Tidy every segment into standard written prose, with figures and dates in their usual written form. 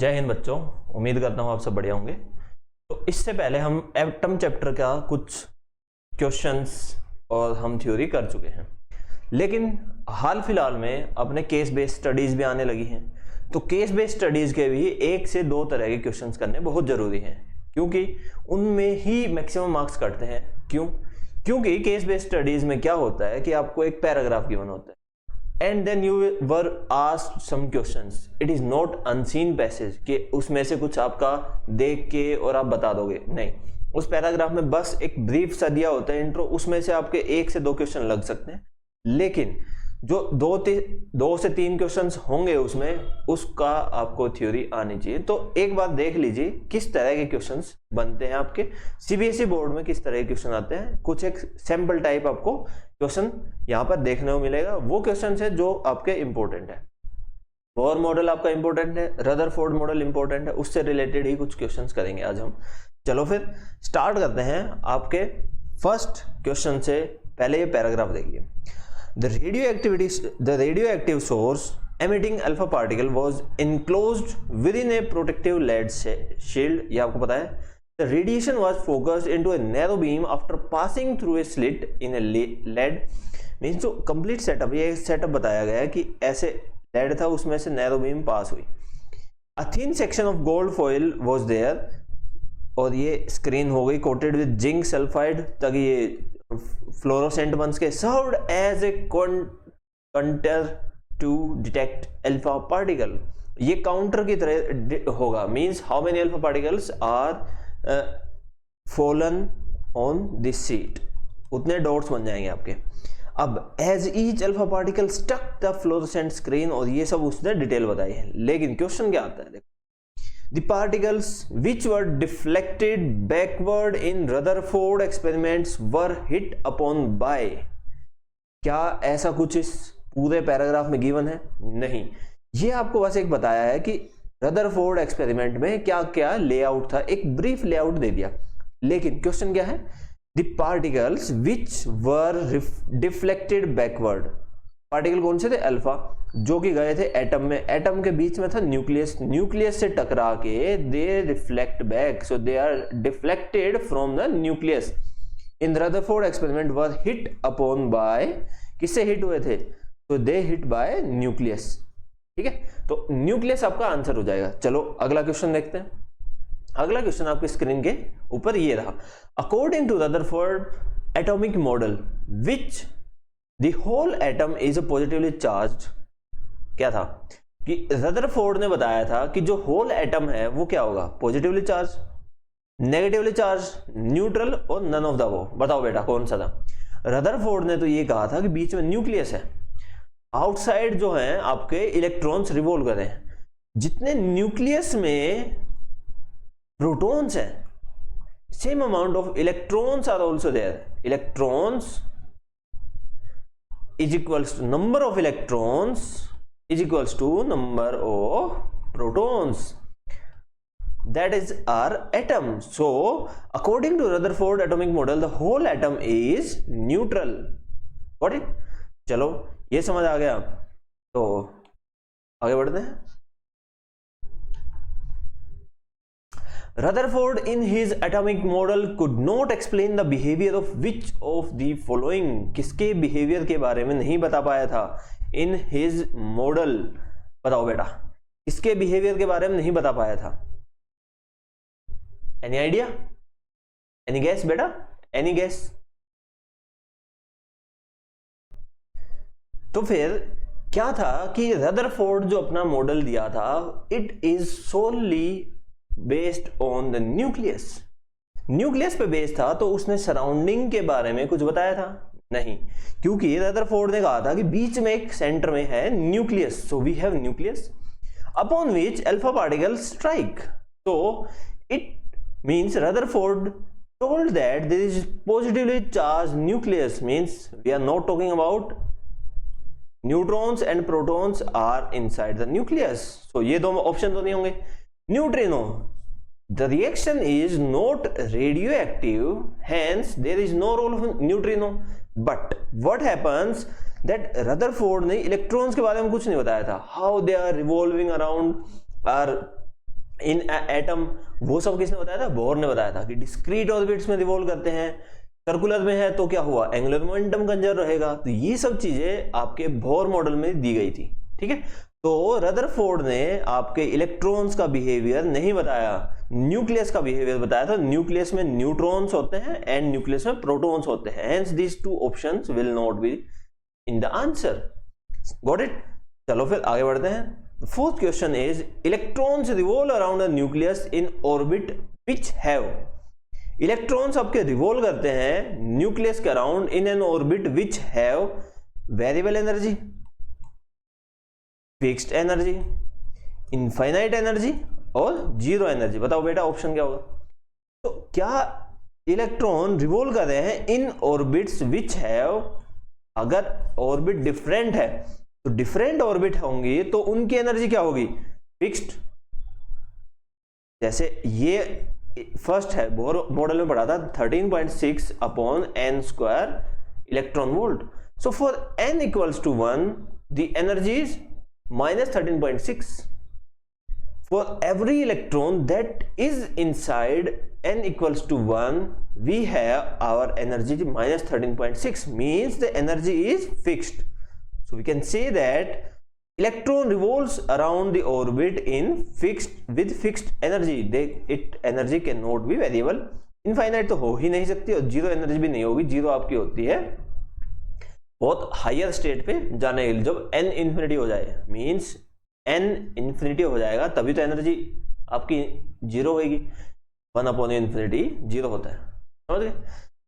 जय हिंद बच्चों, उम्मीद करता हूँ आप सब बढ़िया होंगे। तो इससे पहले हम एटम चैप्टर का कुछ क्वेश्चंस और हम थ्योरी कर चुके हैं, लेकिन हाल फिलहाल में अपने केस बेस्ड स्टडीज भी आने लगी हैं। तो केस बेस्ड स्टडीज के भी 1 से 2 तरह के क्वेश्चंस करने बहुत जरूरी हैं, क्योंकि उनमें ही मैक्सिमम मार्क्स कटते हैं। क्योंकि केस बेस्ड स्टडीज में क्या होता है कि आपको एक पैराग्राफ गिवन होता है and then you were asked some questions. It is not unseen passage कि उसमें से कुछ आपका देख के और आप बता दोगे, नहीं। उस पैराग्राफ में बस एक ब्रीफ सा दिया होता है इंट्रो, उसमें से आपके 1 से 2 क्वेश्चन लग सकते हैं, लेकिन जो 2 से 3 क्वेश्चंस होंगे उसमें, उसका आपको थ्योरी आनी चाहिए। तो एक बार देख लीजिए किस तरह के क्वेश्चंस बनते हैं आपके सीबीएसई बोर्ड में, किस तरह के क्वेश्चन आते हैं। कुछ एक सैंपल टाइप आपको क्वेश्चन यहाँ पर देखने को मिलेगा। वो क्वेश्चन है जो आपके इंपॉर्टेंट है। बोर मॉडल आपका इंपॉर्टेंट है, रदरफोर्ड मॉडल इंपॉर्टेंट है, उससे रिलेटेड ही कुछ क्वेश्चंस करेंगे आज हम। चलो फिर स्टार्ट करते हैं। आपके फर्स्ट क्वेश्चन से पहले ये पैराग्राफ देखिए। The radioactive source emitting alpha particle was enclosed within a protective lead shield. ये आपको पता है। The radiation was focused into a narrow beam after passing through a slit in a lead. Means जो complete setup, ये setup बताया गया है कि ऐसे lead था, उसमें से narrow beam पास हुई। A thin section of gold foil was there, और ये स्क्रीन हो गई कोटेड विद जिंक सल्फाइड ताकि ये फ्लोरोसेंट बन के served as a counter to detect alpha particle. ये काउंटर की तरह होगा, means how many alpha particles are fallen on this sheet, उतने डॉट्स बन जाएंगे आपके। अब as each alpha particle stuck the fluorescent screen, और ये सब उसने डिटेल बताई है। लेकिन क्वेश्चन क्या आता है, देखो, the particles which were deflected backward in Rutherford experiments were hit upon by। क्या ऐसा कुछ इस पूरे पैराग्राफ में गिवन है? नहीं। ये आपको बस एक बताया है कि रदरफोर्ड एक्सपेरिमेंट में क्या क्या लेआउट था, एक ब्रीफ लेआउट दे दिया। लेकिन क्वेश्चन क्या है? the particles which were deflected backward, particle कौन से थे? अल्फा, जो कि गए थे एटम में। एटम के बीच में था न्यूक्लियस, न्यूक्लियस से टकरा के they reflect back, so they are deflected from the nucleus in Rutherford experiment were hit upon by, किससे हिट हुए थे? तो दे हिट बाय न्यूक्लियस। ठीक है, तो न्यूक्लियस आपका आंसर हो जाएगा। चलो अगला क्वेश्चन देखते हैं। अगला क्वेश्चन आपकी स्क्रीन के ऊपर ये रहा। According to Rutherford atomic model which The whole atom is a positively charged, क्या था कि रदरफोर्ड ने बताया था कि जो होल एटम है वो क्या होगा? Positively charge, negatively charge, neutral और नन ऑफ द वो। बताओ बेटा कौन सा था? रदरफोर्ड ने तो ये कहा था कि बीच में न्यूक्लियस है, आउटसाइड जो है आपके इलेक्ट्रॉन्स रिवॉल्व कर रहे हैं। जितने न्यूक्लियस में प्रोटॉन्स हैं, same amount of electrons are also there. Electrons is equals to number of electrons is equals to number of protons. That is our atom. So according to Rutherford atomic model, the whole atom is neutral. Got it? चलो ये समझ आ गया, तो आगे बढ़ते हैं। Rutherford in his atomic model could not explain the behavior of which of the following, किसके behavior के बारे में नहीं बता पाया था in his model। बताओ बेटा किसके behavior के बारे में नहीं बता पाया था? Any idea? Any guess बेटा? Any guess? तो फिर क्या था कि रदरफोर्ड जो अपना मॉडल दिया था, it is solely based on the nucleus. Nucleus पे बेस्ड था, तो उसने सराउंडिंग के बारे में कुछ बताया था? नहीं, क्योंकि रदरफोर्ड ने कहा था कि बीच में एक सेंटर में है nucleus, so we have nucleus upon which alpha particle strike. तो it means Rutherford told that there is positively charge nucleus, means we are not talking about neutrons and protons are inside the nucleus. So ये दो option तो नहीं होंगे। Neutrino, the reaction is not radioactive, hence there is no role of neutrino. But what happens that Rutherford ने electrons के बारे में कुछ नहीं बताया था, how they are revolving around or in atom, वो सब किसने बताया था? बोर ने बताया था कि डिस्क्रीट ऑर्बिट्स में रिवॉल्व करते हैं, सर्कुलर में है तो क्या हुआ? एंगुलर मोमेंटम कंजर्व रहेगा। तो ये सब चीजें आपके बोर मॉडल में दी गई थी, ठीक है। तो रदरफोर्ड ने आपके इलेक्ट्रॉन्स का बिहेवियर नहीं बताया, न्यूक्लियस का बिहेवियर बताया था। न्यूक्लियस में न्यूट्रॉन्स होते हैं एंड न्यूक्लियस में प्रोटॉन्स होते हैं, hence these two options will not be in the answer. Got it? चलो फिर आगे बढ़ते हैं। Fourth question is electrons revolve around the nucleus in orbit which have, electrons आपके रिवॉल्व करते हैं न्यूक्लियस के around in an orbit which have variable energy, fixed energy, infinite energy और जीरो एनर्जी। बताओ बेटा ऑप्शन क्या होगा? तो क्या इलेक्ट्रॉन रिवॉल्व कर रहे हैं इन ऑर्बिट्स विच हैव, अगर ऑर्बिट डिफरेंट है तो डिफरेंट ऑर्बिट होंगी तो उनकी एनर्जी क्या होगी? फिक्स्ड। जैसे ये फर्स्ट है, बोर मॉडल में पढ़ा था 13.6 upon n square electron volt. So for n equals to 1 the energy is -13.6. For every electron that is inside n equals to 1, we have our energy -13.6, means the energy is fixed. So we can say that electron revolves around the orbit in with fixed energy. It energy cannot be variable. Infinite तो हो ही नहीं सकती और zero energy भी नहीं होगी। Zero आपकी होती है बहुत हायर स्टेट पे जाने के लिए, जब n इंफिनिटी हो जाए, मींस n इंफिनिटी हो जाएगा तभी तो एनर्जी आपकी जीरो होगी। 1/इंफिनिटी जीरो होता है। समझ गए?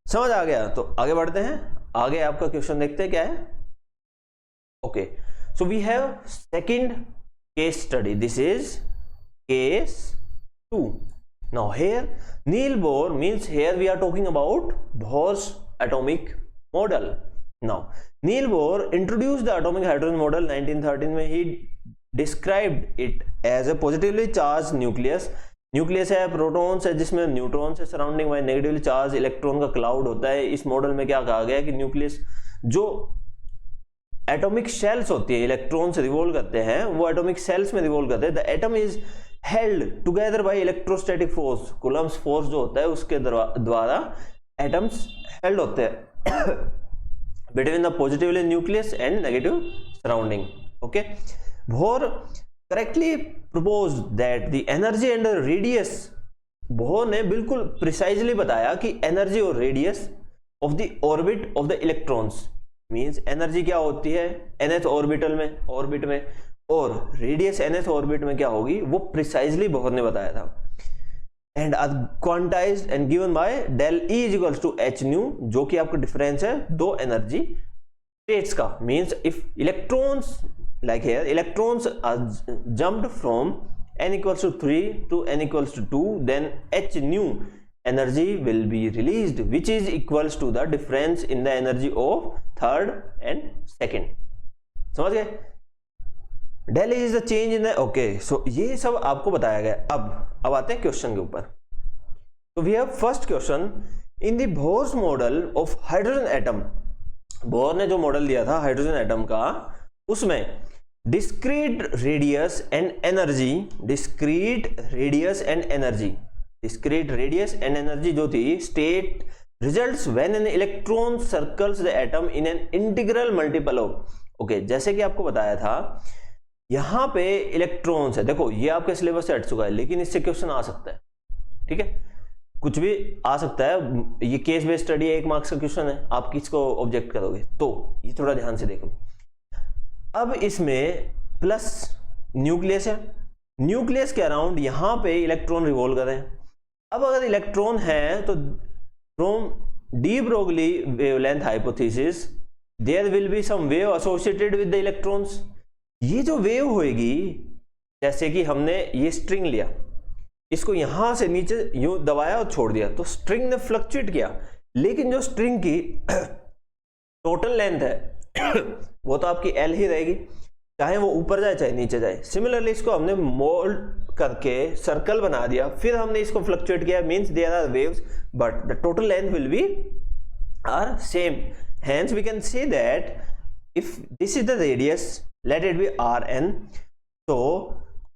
समझ आ गया? तो आगे बढ़ते हैं, आगे आपका क्वेश्चन देखते हैं क्या है। Okay, so we have second case study, this is case 2. Now here Niels Bohr, means here we are talking about Bohr's atomic model. Now, Niels Bohr introduced the atomic hydrogen model 1913 में. He described it as a positively charged nucleus. Nucleus है, protons है जिसमें neutrons है, surrounding by negatively charge electron का cloud होता है. इस model में क्या कहा गया कि न्यूक्लियस जो एटॉमिक शेल्स होती है, इलेक्ट्रॉन से रिवॉल्व करते हैं, वो एटॉमिक सेल्स में रिवॉल्व करते हैं. The atom is held together by electrostatic force. Coulomb's force जो होता है उसके द्वारा एटम्स हेल्ड होते हैं between the positively nucleus and negative surrounding. Okay, Bohr correctly proposed that the energy and the radius, Bohr ने बिल्कुल प्रिसाइजली बताया कि एनर्जी और radius of the orbit of the electrons, means energy क्या होती है nth ऑर्बिटल में, orbit में, और रेडियस nth ऑर्बिट में क्या होगी, वो प्रिसाइजली बोहर ने बताया था. And quantized and given by del E is equals to h nu, जो कि आपका डिफरेंस है दो एनर्जी स्टेट्स का. Means if electrons like here electrons are jumped from n equals to 3 to n equals to 2, then h new energy will be released, which is equals to the difference in the energy of third and second. समझ गए? Del is the change in the, okay, so ये सब आपको बताया गया. अब आते हैं क्वेश्चन के ऊपर. तो we have first question, in the Bohr's model of hydrogen atom. Bohr ने जो मॉडल दिया था हाइड्रोजन एटम का, उसमें discrete radius and energy, discrete radius and energy, discrete radius and energy जो थी, state results when an electron circles the atom in an integral multiple of. Okay, जैसे कि आपको बताया था यहां पे इलेक्ट्रॉन्स है. देखो ये आपके सिलेबस से हट चुका है, लेकिन इससे क्वेश्चन आ सकता है. ठीक है, कुछ भी आ सकता है. ये केस बेस्ड स्टडी है, 1 मार्क्स का क्वेश्चन है, आप किसको ऑब्जेक्ट करोगे, तो ये थोड़ा ध्यान से देखो. अब इसमें प्लस न्यूक्लियस है, न्यूक्लियस के अराउंड यहां पे इलेक्ट्रॉन रिवॉल्व कर रहे हैं. अब अगर इलेक्ट्रॉन है तो from de Broglie wavelength hypothesis there will be some wave associated with the electrons. ये जो वेव होएगी, जैसे कि हमने ये स्ट्रिंग लिया, इसको यहां से नीचे यूं दबाया और छोड़ दिया, तो स्ट्रिंग ने फ्लक्चुएट किया, लेकिन जो स्ट्रिंग की टोटल लेंथ है वो तो आपकी एल ही रहेगी, चाहे वो ऊपर जाए चाहे नीचे जाए. सिमिलरली इसको हमने मोल्ड करके सर्कल बना दिया, फिर हमने इसको फ्लक्चुएट किया, means there are waves but the total length will be are same. Hence we can say that if this is the radius, let it be Rn, so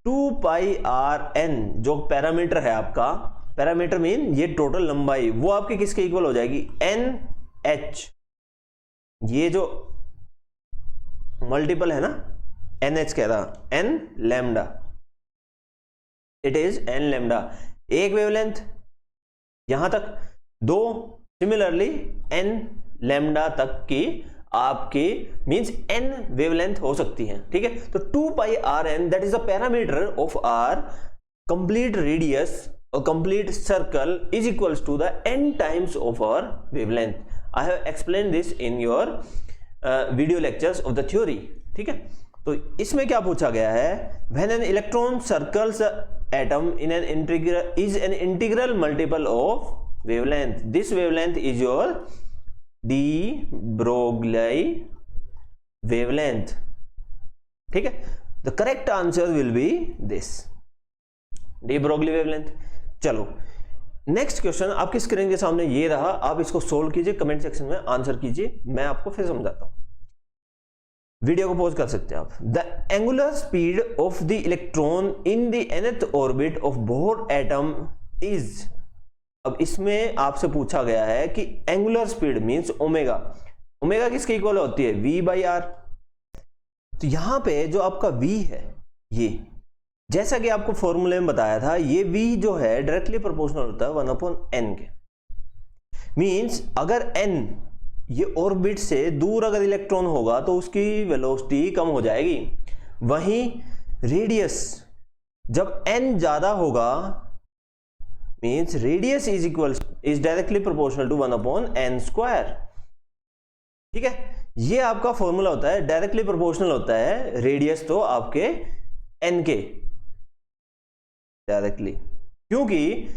2 pi r n जो parameter है आपका, parameter mean ये total लंबाई, वो आपके किसके equal हो जाएगी, एन एच, ये जो मल्टीपल है ना एन एच कह रहा, n lambda, it is n lambda, एक वेवलेंथ यहां तक, दो सिमिलरली एन लैम्डा तक की आपकी मींस एन वेवलेंथ हो सकती है, ठीक है। तो 2 pi r n that is the parameter of r complete radius और complete circle is equals to the n times of our wavelength. I have explain this in your video lectures of the theory, ठीक है। तो इसमें क्या पूछा गया है, when an electron circles atom in an integral is an integral multiple of wavelength, this wavelength is your de Broglie wavelength, ठीक है। the correct answer will be this de Broglie wavelength। चलो नेक्स्ट क्वेश्चन आपकी screen के सामने ये रहा, आप इसको सोल्व कीजिए, कमेंट सेक्शन में आंसर कीजिए, मैं आपको फिर समझाता हूं, वीडियो को पॉज कर सकते हैं आप। The angular speed of the electron in the nth orbit of bore atom is, अब इसमें आपसे पूछा गया है कि angular speed means omega, omega किसके इक्वल होती है, v बाई आर। तो यहां पे जो आपका v है, ये जैसा कि आपको फॉर्मूले में बताया था, ये v जो है डायरेक्टली प्रोपोर्शनल होता है 1/n के। मींस अगर n ये ऑर्बिट से दूर अगर इलेक्ट्रॉन होगा तो उसकी वेलोसिटी कम हो जाएगी, वहीं रेडियस जब n ज्यादा होगा means radius is directly proportional to 1/n square, ठीक है। ये आपका फॉर्मूला होता है, डायरेक्टली प्रोपोर्शनल होता है रेडियस तो आपके n के डायरेक्टली, क्योंकि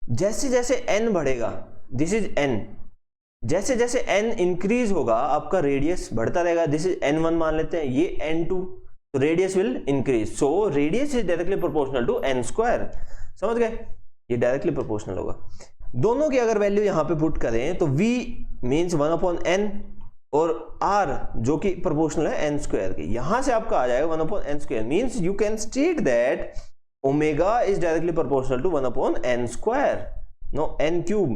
जैसे जैसे n बढ़ेगा, दिस इज n, जैसे जैसे n इंक्रीज होगा आपका रेडियस बढ़ता रहेगा, दिस इज n1 मान लेते हैं, ये n2, तो radius will increase, so radius is directly proportional to n square, समझ गए, ये डायरेक्टली प्रोपोर्शनल होगा। दोनों की अगर वैल्यू यहां पे पुट करें तो v मींस 1/n और r जो कि प्रोपोर्शनल है n स्क्वायर के, यहां से आपका आ जाएगा 1/n square, means you can state that omega is directly proportional to 1/n square, no n cube,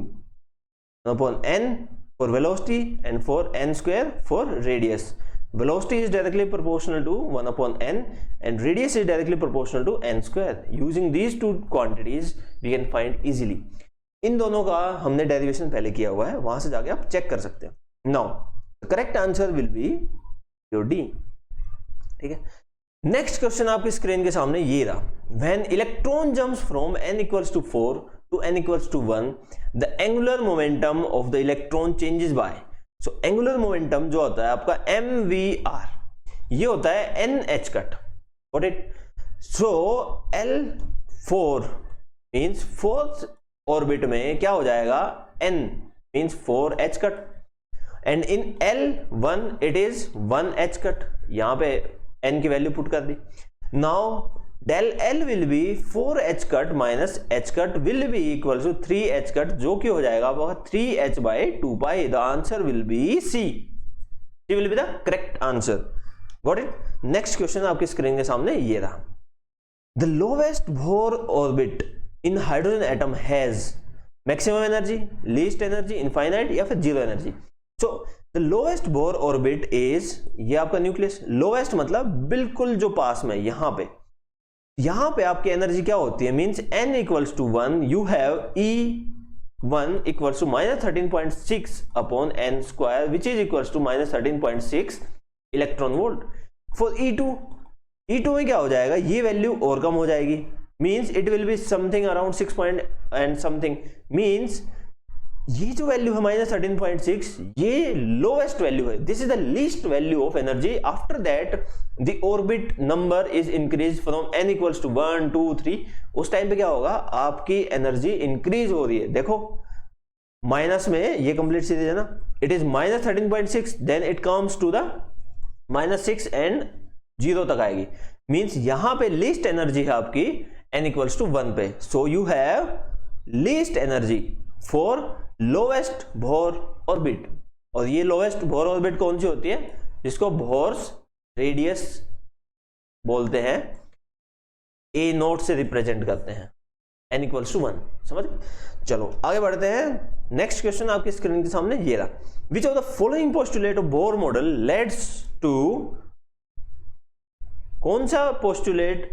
1/n for velocity and for n square for radius. Velocity is directly proportional to 1/n and radius is directly proportional to n square. Using these two quantities we can find easily. इन दोनों का हमने derivation पहले किया हुआ है, वहां से जाके आप चेक कर सकते हैं। Now the correct answer will be your D, ठीक है। नेक्स्ट क्वेश्चन आपकी स्क्रीन के सामने ये रहा, when electron jumps from n equals to 4 to n equals to 1 the angular momentum of the electron changes by, so angular momentum जो होता है आपका mvr, ये होता है nh cut, got it. So L4 means fourth orbit में क्या हो जाएगा, n means 4h cut, and in L1 it is 1h cut, यहां पे n की वैल्यू पुट कर दी। Now del L will be 4h cut minus h cut will be equal to 3h cut, जो कि हो जाएगा आपका 3h by 2 pi। The answer will be C. C will be the correct answer. Got it? Next question आपकी screen के सामने ये रहा, the lowest Bohr orbit in hydrogen atom has maximum energy, least energy, infinite या फिर zero energy. So the lowest Bohr orbit is, ये आपका nucleus, lowest मतलब बिल्कुल जो पास में, यहां पे आपकी एनर्जी क्या होती है, means n equals to 1 you have E1 equals to -13.6 upon n square which is equals to -13.6 electron volt. For E2 में क्या हो जाएगा, ये वैल्यू और कम हो जाएगी, means it will be something around 6 point and something, means ये जो वैल्यू है -13.6 ये लोवेस्ट वैल्यू है, this is the least value of energy. After that the orbit number is increase from n equals to 1 2 3, उस time पे क्या होगा, आपकी एनर्जी इंक्रीज हो रही है, देखो माइनस में ये कंप्लीट सीरीज है ना, it is -13.6 then it comes to the -6 and 0 तक आएगी, मींस यहां पे लीस्ट एनर्जी है आपकी n इक्वल्स टू 1 पे, so you have least energy for lowest Bohr orbit. और ये लोवेस्ट बोर ऑर्बिट कौन सी होती है, जिसको बोर्स रेडियस बोलते हैं, ए नोट से रिप्रेजेंट करते हैं, n इक्वल्स टू 1। समझ? चलो आगे बढ़ते हैं। नेक्स्ट क्वेश्चन आपकी स्क्रीन के सामने ये रहा, which of the following postulate of Bohr model leads to, कौन सा पोस्टुलेट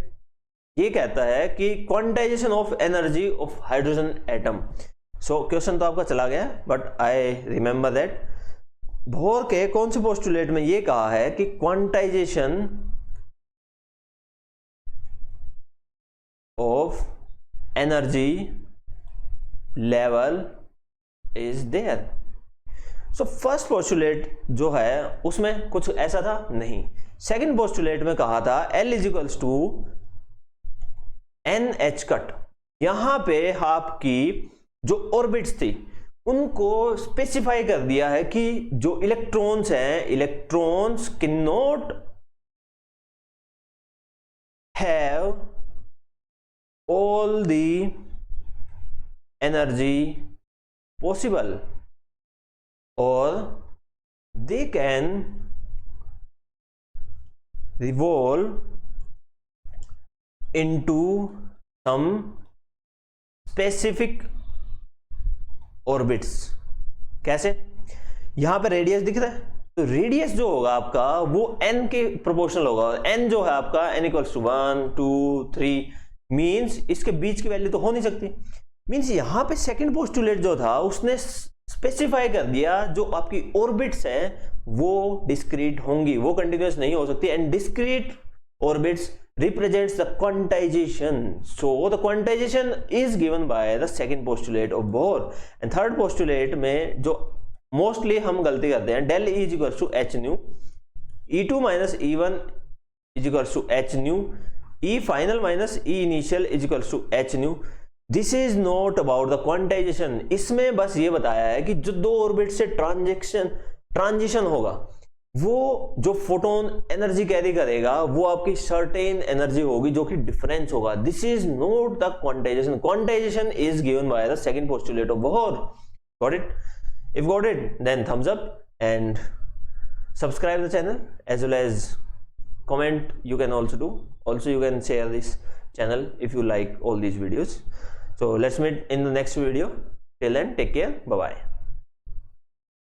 ये कहता है कि quantization of energy of hydrogen atom. So question तो आपका चला गया, but I remember that Bohr के कौन से पोस्टुलेट में ये कहा है कि quantization of energy level is there. So first postulate जो है उसमें कुछ ऐसा था नहीं। सेकंड पोस्टुलेट में कहा था L is equals to NH cut. यहां पे आपकी जो ऑर्बिट्स थी उनको स्पेसिफाई कर दिया है कि जो इलेक्ट्रॉन्स हैं, electrons can not have all the energy possible और they can revolve into some specific orbits। कैसे? यहां पे रेडियस दिख रहा है, तो रेडियस जो होगा आपका वो n के प्रोपोर्शनल होगा। n जो है आपका n इक्वल्स टू 1 2 3 मीन्स इसके बीच की वैल्यू तो हो नहीं सकती। मीन्स यहां पे सेकंड पोस्टुलेट जो था उसने स्पेसिफाई कर दिया जो आपकी ऑर्बिट्स हैं वो डिस्क्रीट होंगी, वो कंटिन्यूअस नहीं हो सकती। And discrete orbits represents the quantization, so the quantization is given by the second postulate of Bohr. And third postulate में जो मोस्टली हम गलती करते हैं, del E is equals to h nu, E2 minus E1 is equals to h nu, E final minus E initial is equals to h nu. This is not about the quantization. इसमें बस ये बताया है कि जो दो orbit से transition होगा वो जो फोटोन एनर्जी कैरी करेगा वो आपकी सर्टेन एनर्जी होगी जो कि डिफरेंस होगा। This is not the quantization. Quantization is given by the second postulate of Bohr. Got it? If got it then thumbs up and subscribe the channel as well as comment you can also do. Also you can share this channel if you like all these videos. So let's meet in the next video. Till then, take care. Bye bye.